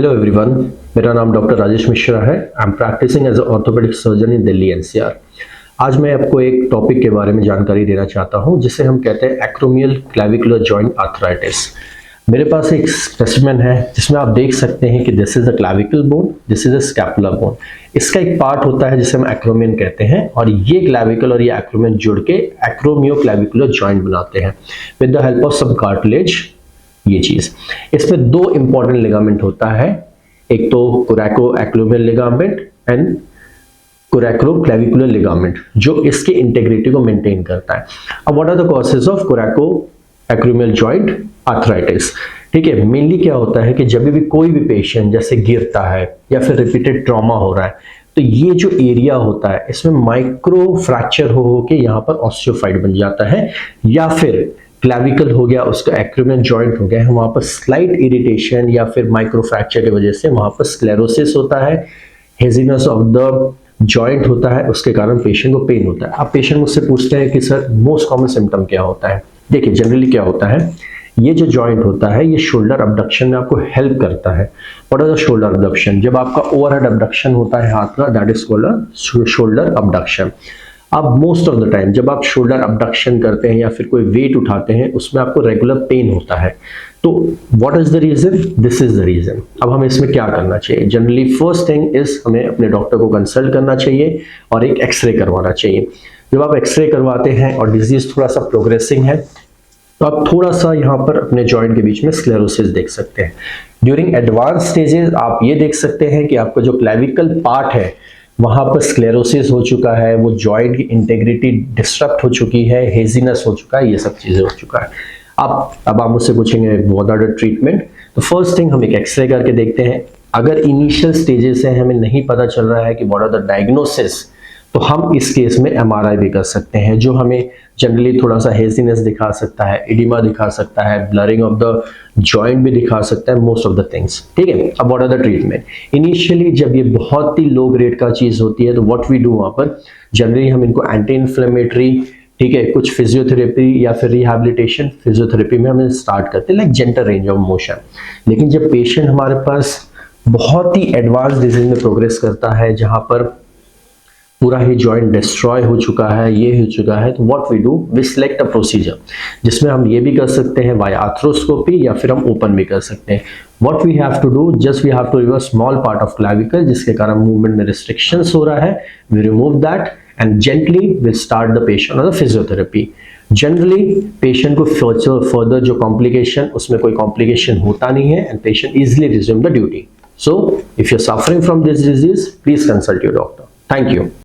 Hello everyone, मेरा नाम doctor Rajesh Mishra है। I am practising as orthopaedic surgeon in Delhi NCR. आज मैं आपको एक टॉपिक के बारे में जानकारी देना चाहता हूं जिसे हम कहते हैं एक्रोमियल क्लैविकुलर जॉइंट आर्थराइटिस। मेरे पास एक स्पेसिमेन है जिसमें आप देख सकते हैं कि this is a clavicle bone, this is a scapular bone. इसका एक पार्ट होता है जिसे हम एक्रोमियन कहते हैं और ये क्लैविकल और ये एक्रोमियन जुड़ के एक्रोमियो क्लैविकुलर जॉइंट बनाते हैं with the help of some cartilage. ये चीज इसमें दो इंपॉर्टेंट लिगामेंट होता है, एक तो coracoacromial ligament and coracoclavicular ligament, जो इसके इंटेग्रिटी को मेंटेन करता है। अब what are the causes of coracoacromial joint arthritis? ठीक है, मेनली क्या होता है कि जब भी कोई भी पेशेंट जैसे गिरता है या फिर रिपीटेड ट्रॉमा हो रहा है तो ये जो एरिया होता है इसमें माइक्रो फ्रैक्चर हो के यहाँ पर ऑस्टियोफाइट बन जाता है, या फिर क्लैविकल हो गया उसका एक्रोमियन जॉइंट हो गया है, वहां पर स्लाइट इरिटेशन या फिर माइक्रो फ्रैक्चर की वजह से वहां पर स्क्लेरोसिस होता है, हेजीनेस ऑफ द जॉइंट होता है, उसके कारण पेशेंट को पेन होता है। अब पेशेंट मुझसे पूछते हैं कि सर मोस्ट कॉमन सिम्टम क्या होता है? देखिए, जनरली क्या होता है, ये जो जॉइंट होता है ये शोल्डर अबडक्शन में आपको हेल्प करता है। What is the shoulder abduction? जब आपका ओवरहेड अबडक्शन होता है हाथ का, that is called shoulder abduction. अब मोस्ट ऑफ द टाइम जब आप शोल्डर अबडक्शन करते हैं या फिर कोई वेट उठाते हैं उसमें आपको रेगुलर पेन होता है। तो what is the reason? This is the reason. अब हमें इसमें क्या करना चाहिए? जनरली फर्स्ट थिंग इज हमें अपने डॉक्टर को कंसल्ट करना चाहिए और एक एक्सरे करवाना चाहिए। जब आप एक्सरे करवाते हैं और डिजीज थोड़ा सा प्रोग्रेसिंग है तो आप थोड़ा सा यहाँ पर अपने जॉइंट के बीच में स्क्लेरोसिस देख सकते हैं। ड्यूरिंग एडवांस स्टेजेस आप ये देख सकते हैं कि आपका जो क्लैविकल पार्ट है वहां पर स्क्लेरोसिस हो चुका है, वो जॉइंट की इंटेग्रिटी डिस्टर्ब हो चुकी है, हेजीनेस हो चुका है, ये सब चीजें हो चुका है। अब आप मुझसे पूछेंगे व्हाट आर द ट्रीटमेंट? तो फर्स्ट थिंग हम एक एक्सरे करके देखते हैं। अगर इनिशियल स्टेजेस से हमें नहीं पता चल रहा है कि व्हाट आर द डायग्नोसिस, तो हम इस केस में एमआरआई भी कर सकते हैं, जो हमें जनरली थोड़ा सा हेजीनेस दिखा सकता है, एडिमा दिखा सकता है, ब्लरिंग ऑफ द जॉइंट भी दिखा सकता है, मोस्ट ऑफ द थिंग्स। ठीक है, अब what are the treatment? Initially जब ये बहुत ही लो ग्रेड का चीज होती है तो व्हाट वी डू, वहां पर जनरली हम इनको एंटी इन्फ्लेमेटरी, ठीक है, कुछ फिजियोथेरेपी या फिर रिहैबिलिटेशन फिजियोथेरेपी में हम स्टार्ट करते हैं, like gentle range of motion. लेकिन जब पेशेंट हमारे पास बहुत ही एडवांस डिजीज में प्रोग्रेस करता है, जहां पर पूरा ही जॉइंट डिस्ट्रॉय हो चुका है, ये हो चुका है, तो what we do, we select a procedure जिसमें हम ये भी कर सकते हैं बाय आर्थ्रोस्कोपी या फिर हम ओपन भी कर सकते हैं। What we have to do, just we have to remove small part of clavicle जिसके कारण मूवमेंट में रिस्ट्रिक्शंस हो रहा है। We remove that and gently we start the patient on the physiotherapy. Generally patient को फर्दर जो complication, उसमें कोई कॉम्प्लिकेशन होता नहीं है and patient easily resume the duty. So if you are suffering from this disease, please consult your doctor. Thank you.